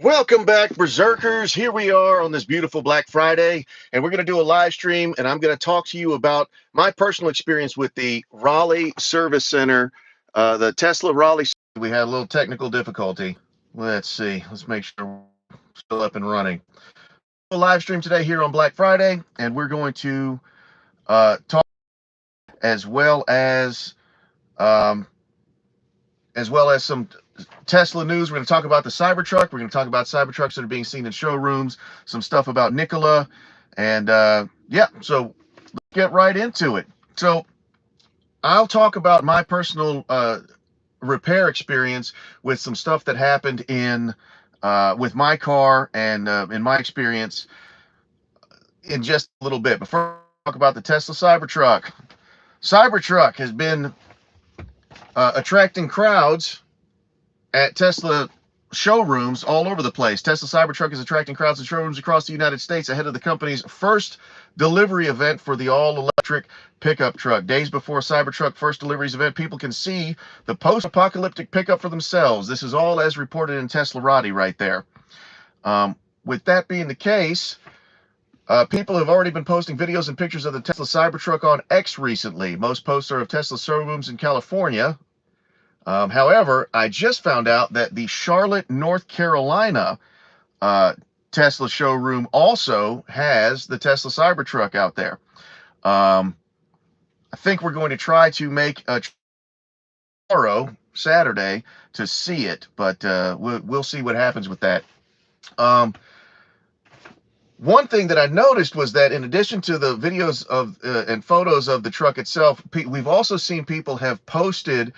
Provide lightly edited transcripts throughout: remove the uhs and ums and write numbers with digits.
Welcome back, Berserkers. Here we are on this beautiful Black Friday, and we're going to do a live stream, and I'm going to talk to you about my personal experience with the Raleigh Service Center, the Tesla Raleigh. We had a little technical difficulty. Let's see. Let's make sure we're still up and running. A live stream today here on Black Friday, and we're going to talk as well um, as some Tesla news. We're going to talk about the Cybertruck. We're going to talk about Cybertrucks that are being seen in showrooms, some stuff about Nikola, and yeah, so let's get right into it. So I'll talk about my personal repair experience with some stuff that happened in with my car and in my experience in just a little bit. Before I talk about the Tesla Cybertruck, Cybertruck has been attracting crowds at Tesla showrooms all over the place. Tesla Cybertruck is attracting crowds in showrooms across the United States ahead of the company's first delivery event for the all-electric pickup truck. Days before Cybertruck first deliveries event, people can see the post-apocalyptic pickup for themselves. This is all as reported in Teslarati right there. With that being the case, people have already been posting videos and pictures of the Tesla Cybertruck on X recently. Most posts are of Tesla showrooms in California. However, I just found out that the Charlotte, North Carolina Tesla showroom also has the Tesla Cybertruck out there. I think we're going to try to make a tomorrow, Saturday, to see it, but we'll see what happens with that. One thing that I noticed was that in addition to the videos of and photos of the truck itself, we've also seen people have posted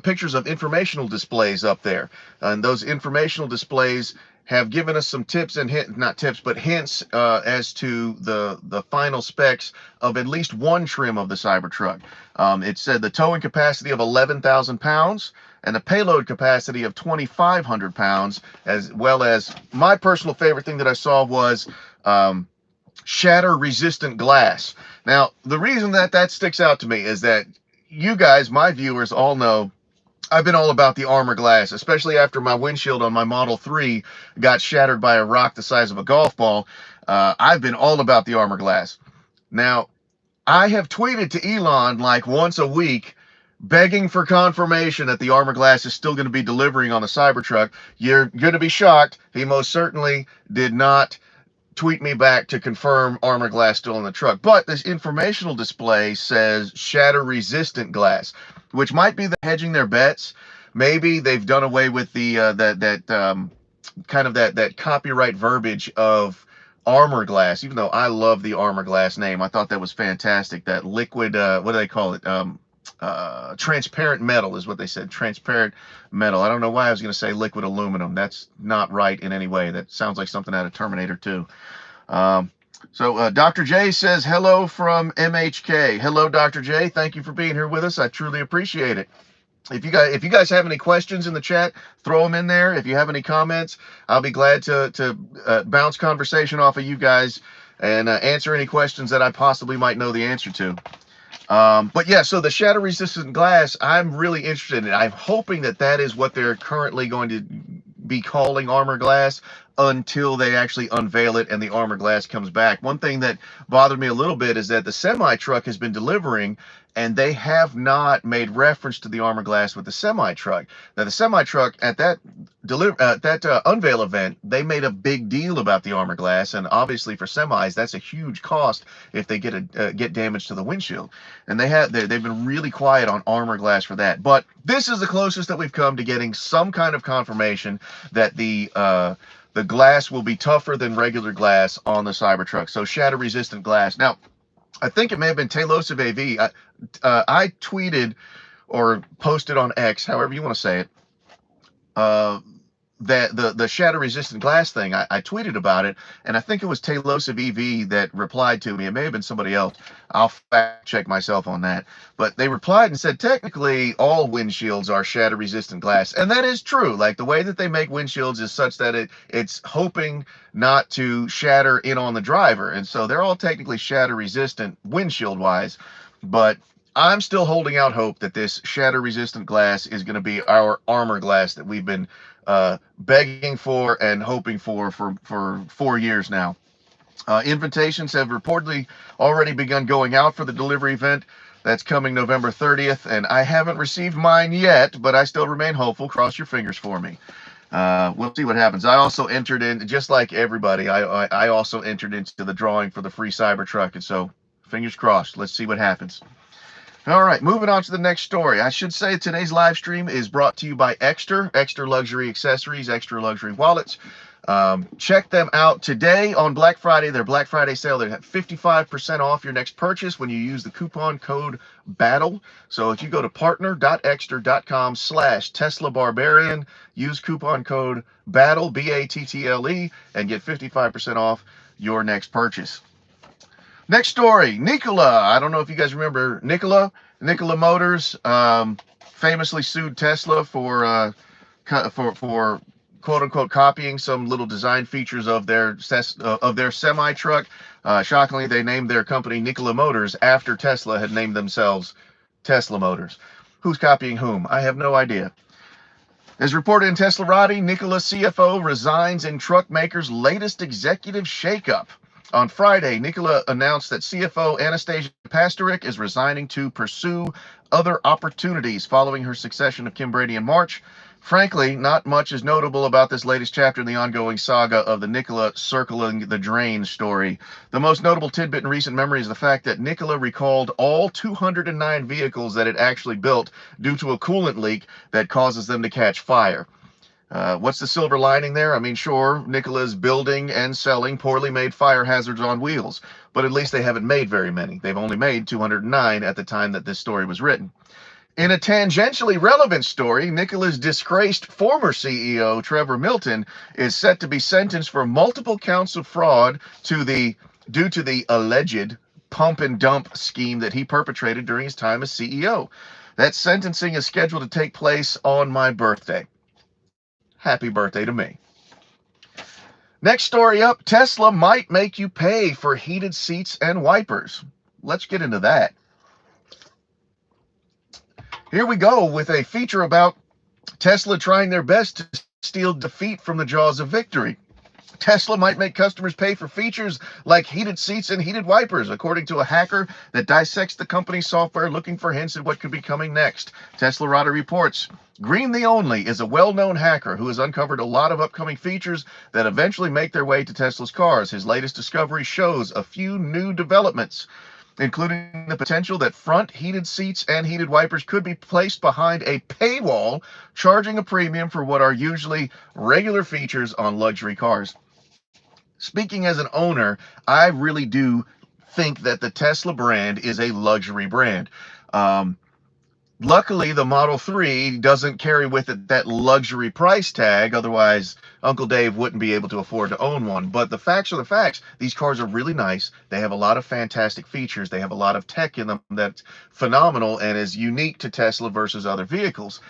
pictures of informational displays up there. And those informational displays have given us some tips and not tips, but hints as to the final specs of at least one trim of the Cybertruck. It said the towing capacity of 11,000 pounds and a payload capacity of 2,500 pounds, as well as my personal favorite thing that I saw was shatter-resistant glass. Now, the reason that sticks out to me is that you guys, my viewers, all know I've been all about the armor glass, especially after my windshield on my Model 3 got shattered by a rock the size of a golf ball. I've been all about the armor glass. Now, I have tweeted to Elon like once a week begging for confirmation that the armor glass is still going to be delivering on the Cybertruck. You're going to be shocked. He most certainly did not tweet me back to confirm armor glass still in the truck. But this informational display says shatter resistant glass, which might be hedging their bets. Maybe they've done away with the that copyright verbiage of armor glass, even though I love the armor glass name. I thought that was fantastic. That liquid, what do they call it? Transparent metal is what they said. Transparent metal. I don't know why I was going to say liquid aluminum. That's not right in any way. That sounds like something out of Terminator 2. So Dr. J says hello from MHK. Hello, Dr. J. Thank you for being here with us. I truly appreciate it. If you guys have any questions in the chat, throw them in there. If you have any comments, I'll be glad to bounce conversation off of you guys and answer any questions that I possibly might know the answer to. But yeah, so the shatter resistant glass, I'm really interested in. I'm hoping that is what they're currently going to be calling armor glass until they actually unveil it and the armor glass comes back. One thing that bothered me a little bit is that the semi-truck has been delivering and they have not made reference to the armor glass with the semi-truck. Now, the semi-truck at that unveil event, they made a big deal about the armor glass, and obviously for semis, that's a huge cost if they get damage to the windshield. And they've been really quiet on armor glass for that. But this is the closest that we've come to getting some kind of confirmation that the glass will be tougher than regular glass on the Cybertruck. So shatter-resistant glass. Now, I think it may have been Taylosive AV. I tweeted or posted on X, however you want to say it, that the shatter-resistant glass thing. I tweeted about it, and I think it was Taylosive EV that replied to me. It may have been somebody else. I'll fact check myself on that. But they replied and said, technically, all windshields are shatter-resistant glass. And that is true. Like, the way that they make windshields is such that it's hoping not to shatter in on the driver. And so they're all technically shatter-resistant windshield-wise. But I'm still holding out hope that this shatter-resistant glass is going to be our armor glass that we've been begging for and hoping for 4 years now. Invitations have reportedly already begun going out for the delivery event that's coming November 30th, and I haven't received mine yet, but I still remain hopeful. Cross your fingers for me. We'll see what happens. I also entered in, just like everybody, I also entered into the drawing for the free Cybertruck, and so fingers crossed. Let's see what happens. All right, moving on to the next story. I should say today's live stream is brought to you by Extra Luxury Accessories, Extra Luxury Wallets. Check them out today on Black Friday. Their Black Friday sale, they have 55% off your next purchase when you use the coupon code BATTLE. So if you go to partner.extra.com/Tesla Barbarian, use coupon code BATTLE, BATTLE, and get 55% off your next purchase. Next story, Nikola. I don't know if you guys remember Nikola. Nikola Motors famously sued Tesla for quote unquote copying some little design features of their semi truck. Shockingly, they named their company Nikola Motors after Tesla had named themselves Tesla Motors. Who's copying whom? I have no idea. As reported in Teslarati, Nikola CFO resigns in truck maker's latest executive shakeup. On Friday, Nikola announced that CFO Anastasia Pastorik is resigning to pursue other opportunities following her succession of Kim Brady in March. Frankly, not much is notable about this latest chapter in the ongoing saga of the Nikola circling the drain story. The most notable tidbit in recent memory is the fact that Nikola recalled all 209 vehicles that it actually built due to a coolant leak that causes them to catch fire. What's the silver lining there? I mean, sure, Nikola's building and selling poorly made fire hazards on wheels, but at least they haven't made very many. They've only made 209 at the time that this story was written. In a tangentially relevant story, Nikola's disgraced former CEO, Trevor Milton, is set to be sentenced for multiple counts of fraud due to the alleged pump and dump scheme that he perpetrated during his time as CEO. That sentencing is scheduled to take place on my birthday. Happy birthday to me. Next story up, Tesla might make you pay for heated seats and wipers. Let's get into that. Here we go with a feature about Tesla trying their best to steal defeat from the jaws of victory. Tesla might make customers pay for features like heated seats and heated wipers, according to a hacker that dissects the company's software looking for hints at what could be coming next. Teslarati reports, Green the Only is a well-known hacker who has uncovered a lot of upcoming features that eventually make their way to Tesla's cars. His latest discovery shows a few new developments, including the potential that front heated seats and heated wipers could be placed behind a paywall, charging a premium for what are usually regular features on luxury cars. Speaking as an owner, I really do think that the Tesla brand is a luxury brand. Luckily, the Model 3 doesn't carry with it that luxury price tag. Otherwise, Uncle Dave wouldn't be able to afford to own one. But the facts are the facts. These cars are really nice. They have a lot of fantastic features. They have a lot of tech in them that's phenomenal and is unique to Tesla versus other vehicles.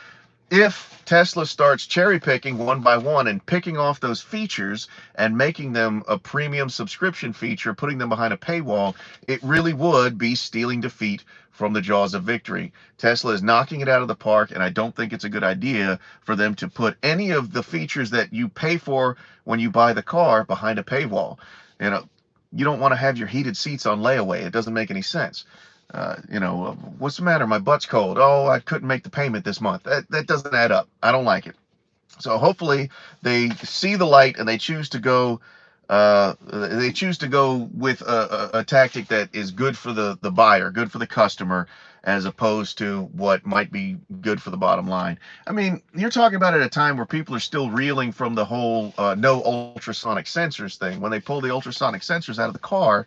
If Tesla starts cherry picking one by one and picking off those features and making them a premium subscription feature, putting them behind a paywall, it really would be stealing defeat from the jaws of victory. Tesla is knocking it out of the park, and I don't think it's a good idea for them to put any of the features that you pay for when you buy the car behind a paywall. You don't want to have your heated seats on layaway. It doesn't make any sense. What's the matter? My butt's cold. Oh, I couldn't make the payment this month. That doesn't add up. I don't like it. So hopefully they see the light and they choose to go with a tactic that is good for the buyer, good for the customer, as opposed to what might be good for the bottom line. I mean, you're talking about at a time where people are still reeling from the whole no ultrasonic sensors thing. When they pulled the ultrasonic sensors out of the car,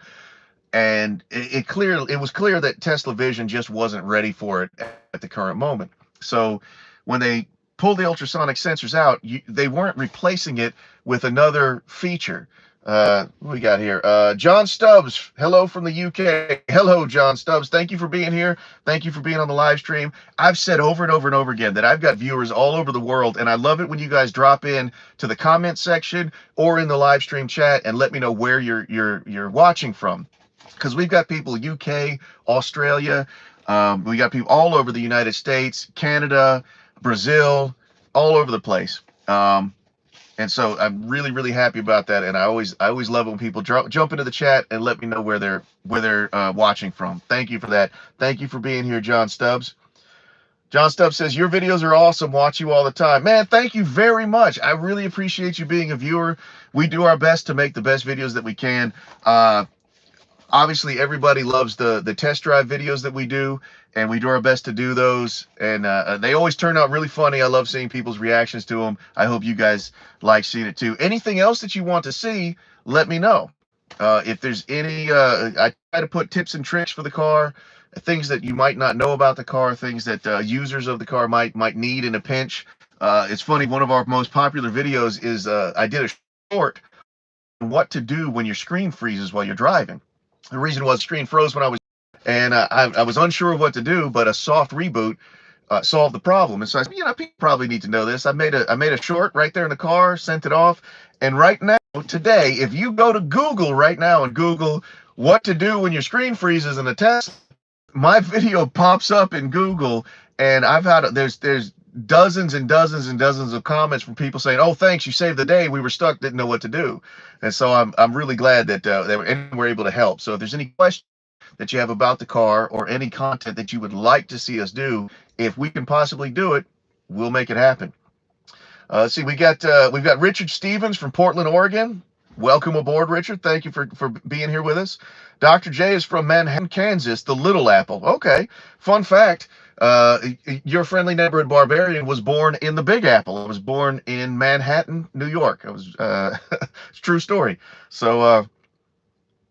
and it was clear that Tesla Vision just wasn't ready for it at the current moment. So when they pulled the ultrasonic sensors out, they weren't replacing it with another feature. What we got here? John Stubbs, hello from the UK. Hello, John Stubbs. Thank you for being here. Thank you for being on the live stream. I've said over and over and over again that I've got viewers all over the world, and I love it when you guys drop in to the comment section or in the live stream chat and let me know where you're watching from. Because we've got people UK, Australia, We got people all over the United States, Canada, Brazil, all over the place. And so I'm really, really happy about that. And I always love it when people jump into the chat and let me know where they're watching from. Thank you for that. Thank you for being here, John Stubbs. John Stubbs says, your videos are awesome. Watch you all the time. Man, thank you very much. I really appreciate you being a viewer. We do our best to make the best videos that we can. Obviously, everybody loves the test drive videos that we do, and we do our best to do those. And they always turn out really funny. I love seeing people's reactions to them. I hope you guys like seeing it too. Anything else that you want to see, let me know. If there's any, I try to put tips and tricks for the car, things that you might not know about the car, things that users of the car might need in a pinch. It's funny, one of our most popular videos is I did a short on what to do when your screen freezes while you're driving. The reason was screen froze when I was, and I was unsure of what to do, but a soft reboot solved the problem. And so I said, people probably need to know this. I made a short right there in the car, sent it off, and right now, today, if you go to Google right now and Google what to do when your screen freezes in a Tesla, my video pops up in Google, and I've had there's dozens and dozens and dozens of comments from people saying, "Oh, thanks, you saved the day. We were stuck, didn't know what to do." And so I'm really glad that we're able to help. So if there's any questions that you have about the car or any content that you would like to see us do, if we can possibly do it, we'll make it happen. Let's see, we've got Richard Stevens from Portland, Oregon. Welcome aboard, Richard. Thank you for being here with us. Dr. J is from Manhattan, Kansas, the Little Apple. Okay, fun fact, your friendly neighborhood barbarian was born in the Big Apple. I was born in Manhattan, New York. It's a true story. So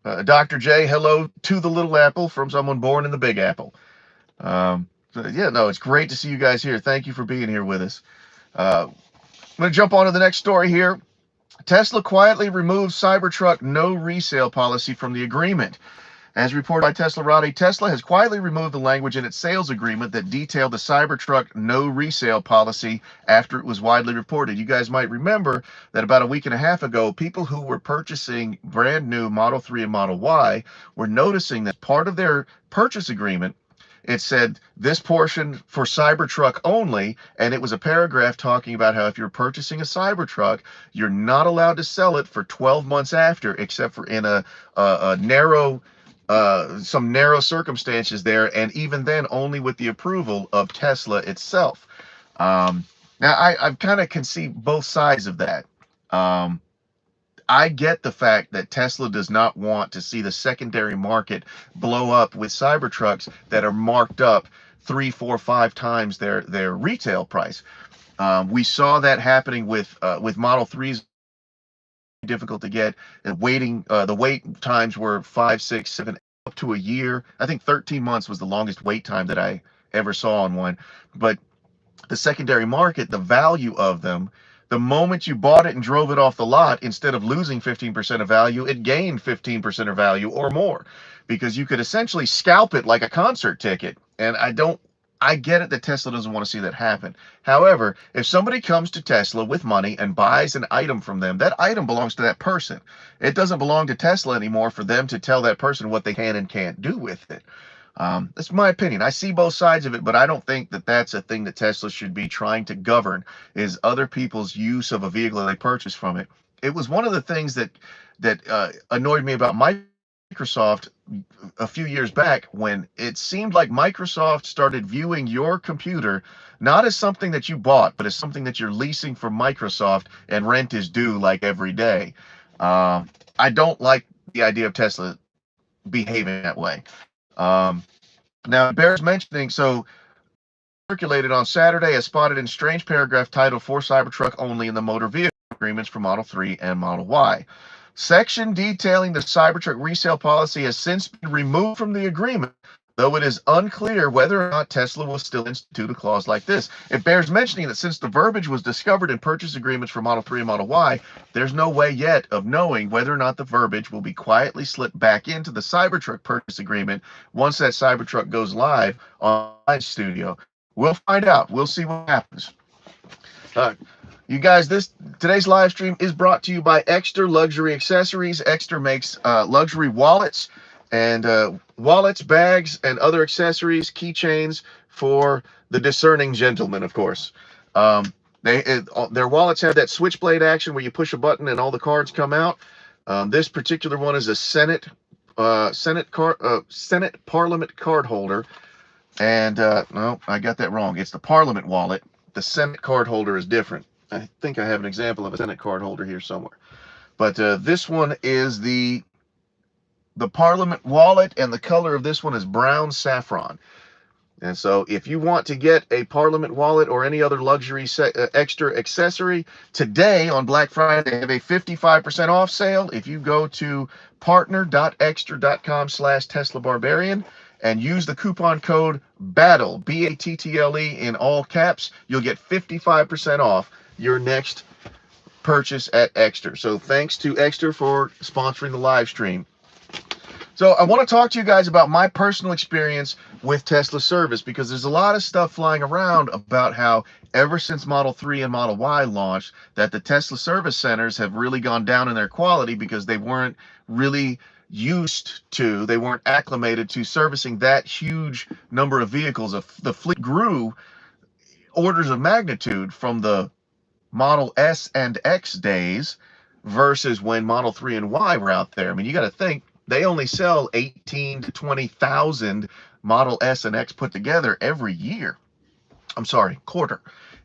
Dr. J, hello to the Little Apple from someone born in the Big Apple. Yeah, no, it's great to see you guys here. Thank you for being here with us. I'm going to jump on to the next story here. Tesla quietly removed Cybertruck no resale policy from the agreement. As reported by Teslarati, Tesla has quietly removed the language in its sales agreement that detailed the Cybertruck no resale policy after it was widely reported. You guys might remember that about a week and a half ago, people who were purchasing brand new Model 3 and Model Y were noticing that part of their purchase agreement, it said this portion for Cybertruck only, and it was a paragraph talking about how if you're purchasing a Cybertruck, you're not allowed to sell it for 12 months after, except for in a narrow, some narrow circumstances there, and even then only with the approval of Tesla itself. Now, I kind of can see both sides of that. I get the fact that Tesla does not want to see the secondary market blow up with Cybertrucks that are marked up 3, 4, 5 times their retail price. We saw that happening with Model 3s. Difficult to get, and the wait times were 5, 6, 7, up to a year. I think 13 months was the longest wait time that I ever saw on one. But the secondary market, the value of them, the moment you bought it and drove it off the lot, instead of losing 15% of value, it gained 15% of value or more, because you could essentially scalp it like a concert ticket. And I get it that Tesla doesn't want to see that happen. However, if somebody comes to Tesla with money and buys an item from them, that item belongs to that person. It doesn't belong to Tesla anymore for them to tell that person what they can and can't do with it. That's my opinion. I see both sides of it, but I don't think that that's a thing that Tesla should be trying to govern, is other people's use of a vehicle that they purchase from it. It was one of the things that annoyed me about Microsoft a few years back, when it seemed like Microsoft started viewing your computer not as something that you bought, but as something that you're leasing from Microsoft, and rent is due like every day. I don't like the idea of Tesla behaving that way. Now, it bears mentioning, so circulated on Saturday, a spotted in strange paragraph titled "For Cybertruck Only" in the motor vehicle agreements for Model 3 and Model Y. Section detailing the Cybertruck resale policy has since been removed from the agreement, though it is unclear whether or not Tesla will still institute a clause like this. It bears mentioning that since the verbiage was discovered in purchase agreements for Model 3 and Model Y, there's no way yet of knowing whether or not the verbiage will be quietly slipped back into the Cybertruck purchase agreement once that Cybertruck goes live on Studio. We'll find out. We'll see what happens. You guys, today's live stream is brought to you by Exter Luxury Accessories. Exter makes luxury wallets, and wallets, bags, and other accessories, keychains for the discerning gentleman, of course. Their wallets have that switchblade action where you push a button and all the cards come out. This particular one is a Senate Parliament card holder, and no, I got that wrong. It's the Parliament wallet. The Senate card holder is different. I think I have an example of a Senate card holder here somewhere, but this one is the Parliament wallet, and the color of this one is brown saffron. And so if you want to get a Parliament wallet or any other luxury extra accessory, today on Black Friday, they have a 55% off sale. If you go to partner.extra.com/TeslaBarbarian and use the coupon code BATTLE, BATTLE in all caps, you'll get 55% off your next purchase at Extra. So thanks to Extra for sponsoring the live stream. So I want to talk to you guys about my personal experience with Tesla service, because there's a lot of stuff flying around about how ever since Model 3 and Model Y launched, that the Tesla service centers have really gone down in their quality because they weren't really they weren't acclimated to servicing that huge number of vehicles. The fleet grew orders of magnitude from the Model S and X days versus when Model 3 and Y were out there. I mean, you got to think, they only sell 18 to 20,000 Model S and X put together every year. I'm sorry,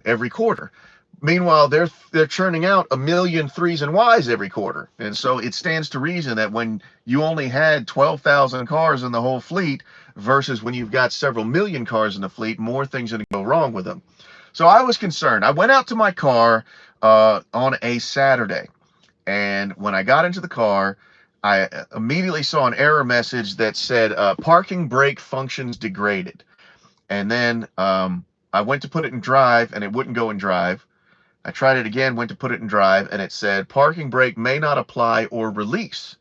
every quarter. Meanwhile, they're churning out 1 million 3s and Ys every quarter. And so it stands to reason that when you only had 12,000 cars in the whole fleet versus when you've got several million cars in the fleet, more things are going to go wrong with them. So I was concerned. I went out to my car on a Saturday, and when I got into the car, I immediately saw an error message that said parking brake functions degraded. And then I went to put it in drive, and it wouldn't go in drive. I tried it again, went to put it in drive, and it said parking brake may not apply or release.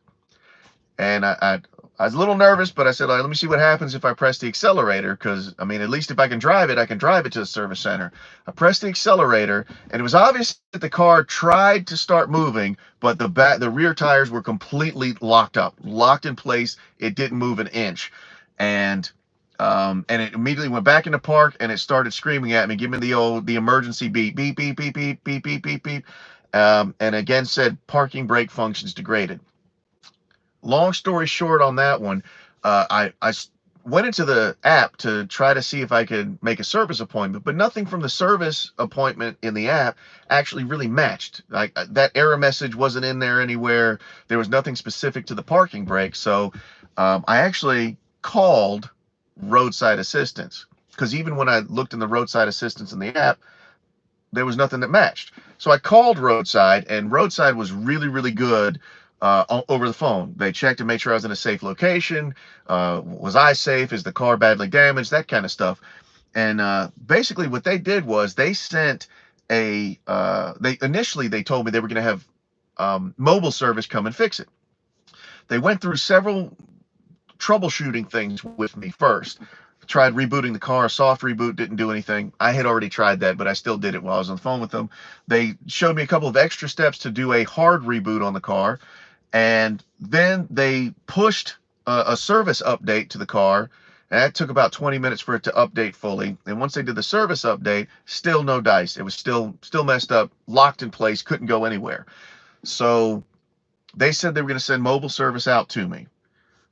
And I was a little nervous, but I said, let me see what happens if I press the accelerator, because, I mean, at least if I can drive it to the service center. I pressed the accelerator, and it was obvious that the car tried to start moving, but the rear tires were completely locked in place. It didn't move an inch. And it immediately went back into park, and it started screaming at me, giving me the emergency beep, beep, beep, beep, beep, beep, beep, beep, beep. And again said parking brake functions degraded. Long story short on that one, I went into the app to try to see if I could make a service appointment, but nothing from the service appointment in the app actually really matched. Like that error message wasn't in there anywhere. There was nothing specific to the parking brake. So I actually called roadside assistance, because even when I looked in the roadside assistance in the app, there was nothing that matched. So I called roadside, and roadside was really, really good over the phone. They checked to make sure I was in a safe location. Was I safe? Is the car badly damaged? That kind of stuff. And basically what they did was they sent initially they told me they were going to have mobile service come and fix it. They went through several troubleshooting things with me first. Tried rebooting the car, soft reboot, didn't do anything. I had already tried that, but I still did it while I was on the phone with them. They showed me a couple of extra steps to do a hard reboot on the car. And then they pushed a service update to the car, and that took about 20 minutes for it to update fully. And once they did the service update, still no dice. It was still messed up, locked in place, couldn't go anywhere. So they said they were going to send mobile service out to me.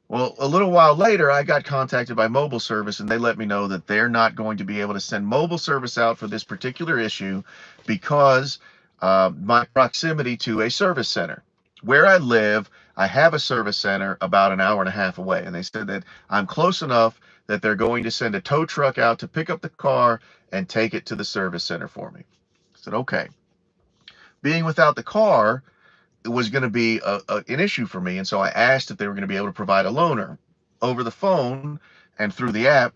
Well, a little while later, I got contacted by mobile service, and they let me know that they're not going to be able to send mobile service out for this particular issue because my proximity to a service center. Where I live, I have a service center about an hour and a half away, and they said that I'm close enough that they're going to send a tow truck out to pick up the car and take it to the service center for me. I said, okay. Being without the car, it was going to be an issue for me, and so I asked if they were going to be able to provide a loaner. Over the phone and through the app,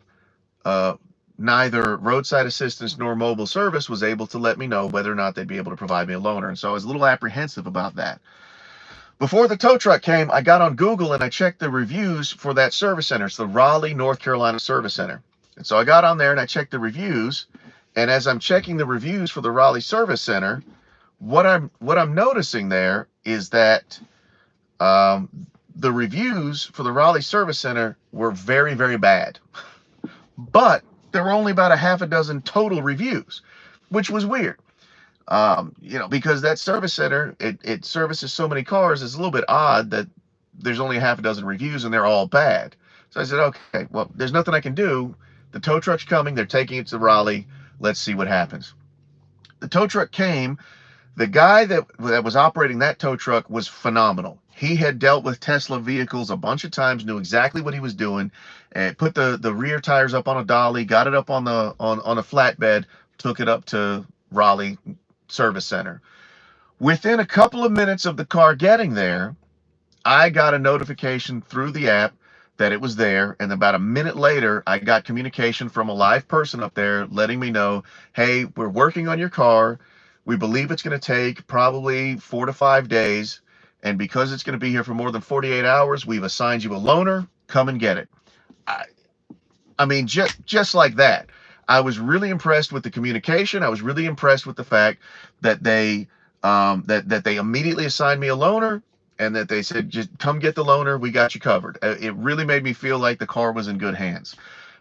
neither roadside assistance nor mobile service was able to let me know whether or not they'd be able to provide me a loaner, and so I was a little apprehensive about that. Before the tow truck came, I got on Google and I checked the reviews for that service center. It's the Raleigh, North Carolina Service Center. And so I got on there and I checked the reviews, and as I'm checking the reviews for the Raleigh Service Center, what I'm noticing there is that the reviews for the Raleigh Service Center were very, very bad. But there were only about a half a dozen total reviews, which was weird. Because that service center, it services so many cars, it's a little bit odd that there's only a half a dozen reviews and they're all bad. So I said, okay, well, there's nothing I can do. The tow truck's coming. They're taking it to Raleigh. Let's see what happens. The tow truck came. The guy that was operating that tow truck was phenomenal. He had dealt with Tesla vehicles a bunch of times, knew exactly what he was doing, and put the rear tires up on a dolly, got it up on a flatbed, took it up to Raleigh Service Center. Within a couple of minutes of the car getting there, I got a notification through the app that it was there, and about a minute later, I got communication from a live person up there letting me know, hey, we're working on your car. We believe it's going to take probably 4 to 5 days, and because it's going to be here for more than 48 hours, we've assigned you a loaner. Come and get it. I mean, just like that. I was really impressed with the communication. I was really impressed with the fact that they that they immediately assigned me a loaner, and that they said, just come get the loaner. We got you covered. It really made me feel like the car was in good hands.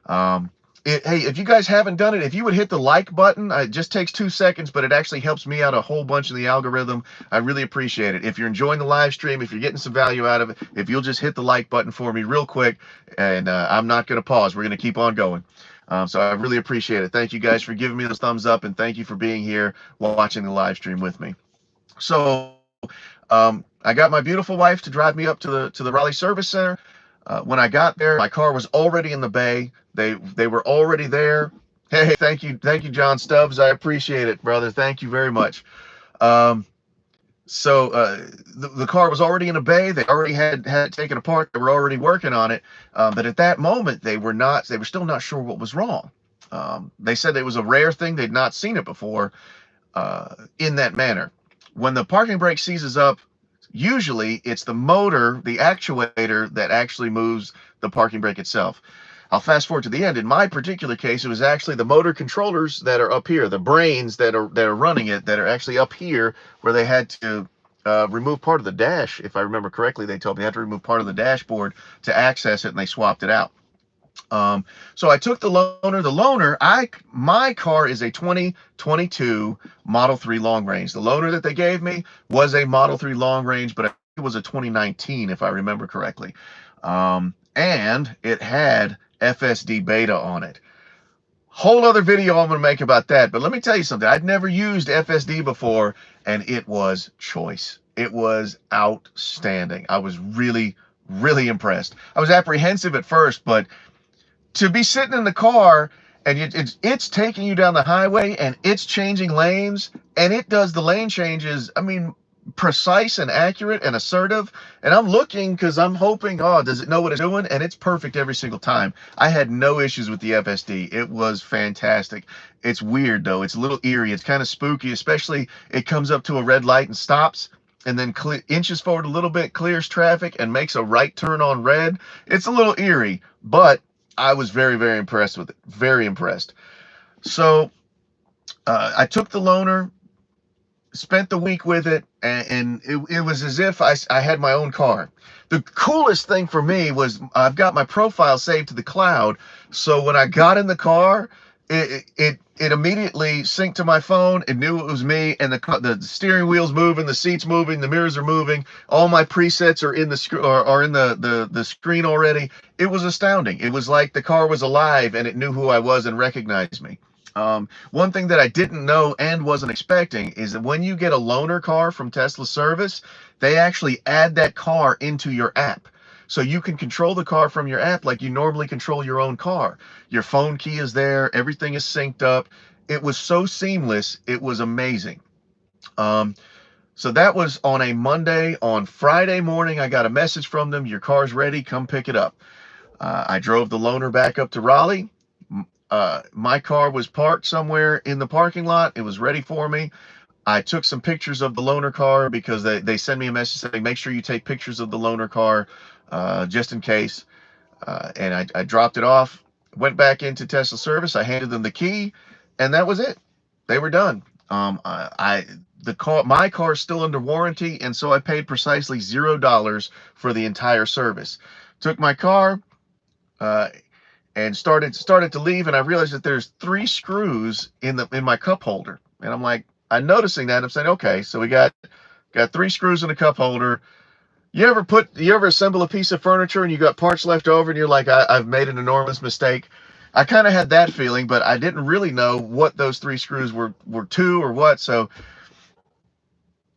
Hey, if you guys haven't done it, if you would hit the like button, it just takes 2 seconds, but it actually helps me out a whole bunch in the algorithm. I really appreciate it. If you're enjoying the live stream, if you're getting some value out of it, if you'll just hit the like button for me real quick, and I'm not going to pause. We're going to keep on going. So I really appreciate it. Thank you guys for giving me those thumbs up, and thank you for being here watching the live stream with me. So I got my beautiful wife to drive me up to the Raleigh Service Center. When I got there, my car was already in the bay. They were already there. Hey, thank you, John Stubbs. I appreciate it, brother. Thank you very much. So the car was already in a bay. They already had it taken apart. They were already working on it. But at that moment, they were still not sure what was wrong. They said it was a rare thing. They'd not seen it before in that manner. When the parking brake seizes up, usually it's the motor, the actuator, that actually moves the parking brake itself. I'll fast forward to the end. In my particular case, it was actually the motor controllers that are up here, the brains that are running it, that are actually up here, where they had to remove part of the dash. If I remember correctly, they told me they had to remove part of the dashboard to access it, and they swapped it out. So I took the loaner. My car is a 2022 Model 3 long range. The loaner that they gave me was a Model 3 long range, but it was a 2019, if I remember correctly. And it had FSD beta on it. Whole other video I'm going to make about that. But let me tell you something. I'd never used FSD before, and it was choice. It was outstanding. I was really, really impressed. I was apprehensive at first, but to be sitting in the car and it's taking you down the highway and it's changing lanes, and it does the lane changes, I mean, precise and accurate and assertive. And I'm looking because I'm hoping, oh, does it know what it's doing? And it's perfect every single time. I had no issues with the FSD. It was fantastic. It's weird though. It's a little eerie. It's kind of spooky, especially it comes up to a red light and stops, and then inches forward a little bit, clears traffic, and makes a right turn on red. It's a little eerie, but I was very, very impressed with it. Very impressed. So I took the loaner, spent the week with it, and it was as if I had my own car. The coolest thing for me was I've got my profile saved to the cloud. So when I got in the car, it immediately synced to my phone. It knew it was me, and the steering wheel's moving, the seat's moving, the mirrors are moving. All my presets are in the screen already. It was astounding. It was like the car was alive and it knew who I was and recognized me. One thing that I didn't know and wasn't expecting is that when you get a loaner car from Tesla service, they actually add that car into your app. So you can control the car from your app like you normally control your own car. Your phone key is there. Everything is synced up. It was so seamless. It was amazing. So that was on a Monday. On Friday morning, I got a message from them. Your car's ready. Come pick it up. I drove the loaner back up to Raleigh. My car was parked somewhere in the parking lot. It was ready for me. I took some pictures of the loaner car because they send me a message saying, make sure you take pictures of the loaner car just in case. And I dropped it off, went back into Tesla service. I handed them the key, and that was it. They were done. My car is still under warranty, and so I paid precisely $0 for the entire service. Took my car, uh, and started to leave, and I realized that there's 3 screws in my cup holder, and I'm noticing that. I'm saying, okay, so we got 3 screws in a cup holder. You ever assemble a piece of furniture and you got parts left over and you're like, I've made an enormous mistake? I kind of had that feeling, but I didn't really know what those 3 screws were to or what. So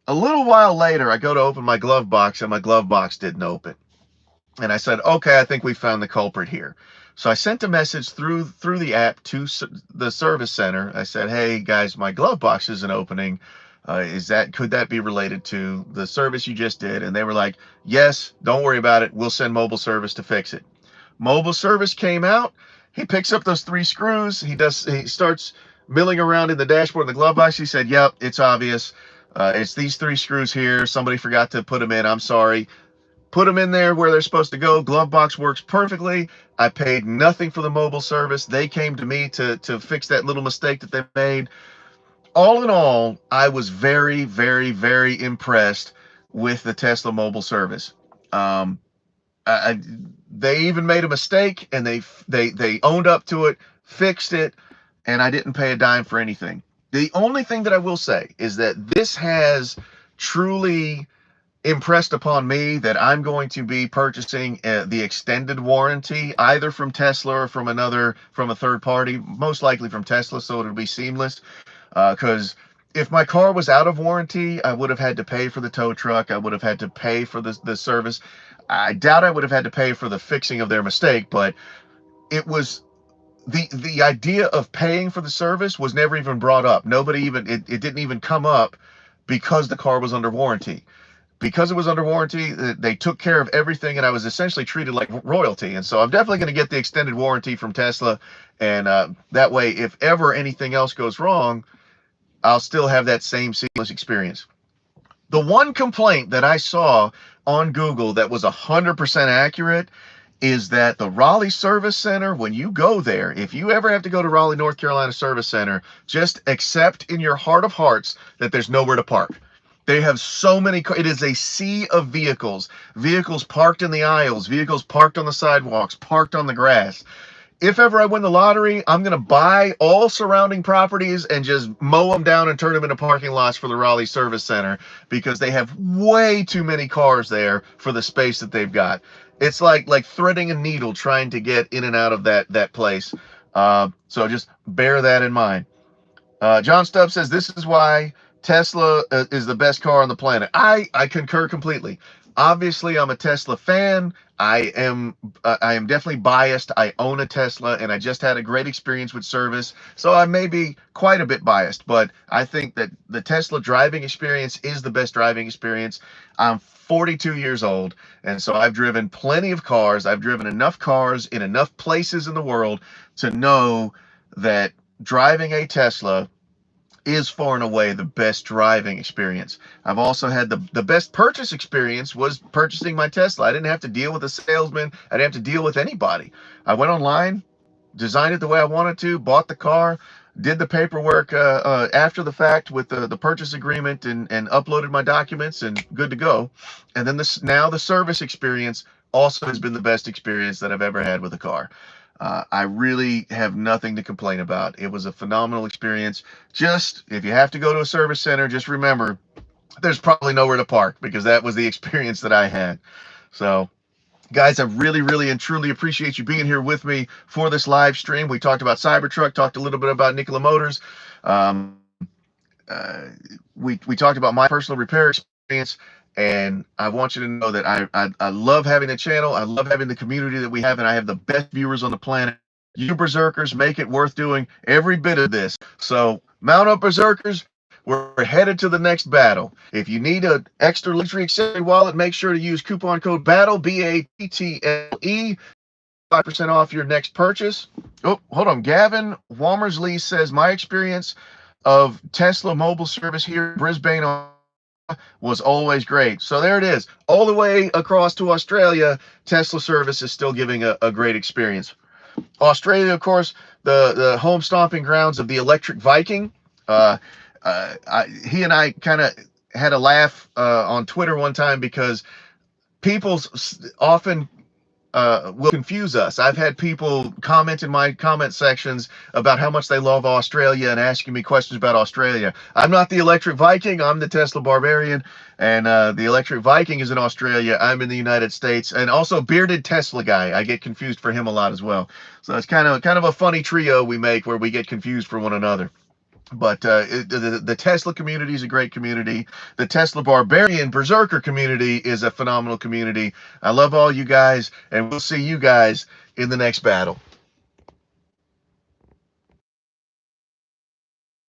a little while later, I go to open my glove box and my glove box didn't open. And I said, okay, I think we found the culprit here. So I sent a message through the app to the service center. I said, hey guys, my glove box isn't opening. Could that be related to the service you just did? And they were like, yes, don't worry about it. We'll send mobile service to fix it. Mobile service came out. He picks up those 3 screws. He starts milling around in the dashboard of the glove box. He said, yep, it's obvious. It's these 3 screws here. Somebody forgot to put them in. I'm sorry. Put them in there where they're supposed to go. Glove box works perfectly. I paid nothing for the mobile service. They came to me to fix that little mistake that they made. All in all, I was very, very, very impressed with the Tesla mobile service. Um, they even made a mistake, and they owned up to it, fixed it, and I didn't pay a dime for anything. The only thing that I will say is that this has truly impressed upon me that I'm going to be purchasing the extended warranty, either from Tesla or from a third party, most likely from Tesla, so it'll be seamless. Because if my car was out of warranty, I would have had to pay for the tow truck. I would have had to pay for the service. I doubt I would have had to pay for the fixing of their mistake, but it was the idea of paying for the service was never even brought up. It didn't even come up because the car was under warranty. Because it was under warranty, they took care of everything, and I was essentially treated like royalty. And so I'm definitely going to get the extended warranty from Tesla, and that way, if ever anything else goes wrong, I'll still have that same seamless experience. The one complaint that I saw on Google that was 100% accurate is that the Raleigh Service Center, when you go there, if you ever have to go to Raleigh, North Carolina Service Center, just accept in your heart of hearts that there's nowhere to park. They have so many, it is a sea of vehicles parked in the aisles, vehicles parked on the sidewalks, parked on the grass. If ever I win the lottery, I'm going to buy all surrounding properties and just mow them down and turn them into parking lots for the Raleigh Service Center, because they have way too many cars there for the space that they've got. It's like threading a needle trying to get in and out of that place. So just bear that in mind. John Stubbs says, this is why Tesla is the best car on the planet. I concur completely. Obviously, I'm a Tesla fan. I am definitely biased. I own a Tesla, and I just had a great experience with service, so I may be quite a bit biased, but I think that the Tesla driving experience is the best driving experience. I'm 42 years old, and so I've driven plenty of cars. I've driven enough cars in enough places in the world to know that driving a Tesla is far and away the best driving experience. I've also had the best purchase experience was purchasing my Tesla. I didn't have to deal with a salesman. I didn't have to deal with anybody. I went online, designed it the way I wanted to, bought the car, did the paperwork after the fact with the purchase agreement, and uploaded my documents, and good to go. And then now the service experience also has been the best experience that I've ever had with a car. I really have nothing to complain about. It was a phenomenal experience. Just, if you have to go to a service center, just remember, there's probably nowhere to park, because that was the experience that I had. So, guys, I really, really and truly appreciate you being here with me for this live stream. We talked about Cybertruck, talked a little bit about Nikola Motors. We talked about my personal repair experience. And I want you to know that I love having the channel. I love having the community that we have, and I have the best viewers on the planet. You berserkers make it worth doing every bit of this. So mount up, berserkers. We're headed to the next battle. If you need an extra luxury accessory wallet, make sure to use coupon code BATTLE, BATTLE, 5% off your next purchase. Oh, hold on. Gavin Walmersley says, my experience of Tesla mobile service here in Brisbane was always great. So there it is. All the way across to Australia, Tesla service is still giving a great experience. Australia, of course, the home stomping grounds of the electric Viking. He and I kind of had a laugh on Twitter one time because people often will confuse us. I've had people comment in my comment sections about how much they love Australia and asking me questions about Australia. I'm not the Electric Viking. I'm the Tesla Barbarian, and the Electric Viking is in Australia. I'm in the United States, and also Bearded Tesla Guy. I get confused for him a lot as well. So it's kind of a funny trio we make where we get confused for one another. But the Tesla community is a great community. The Tesla Barbarian Berserker community is a phenomenal community. I love all you guys, and we'll see you guys in the next battle.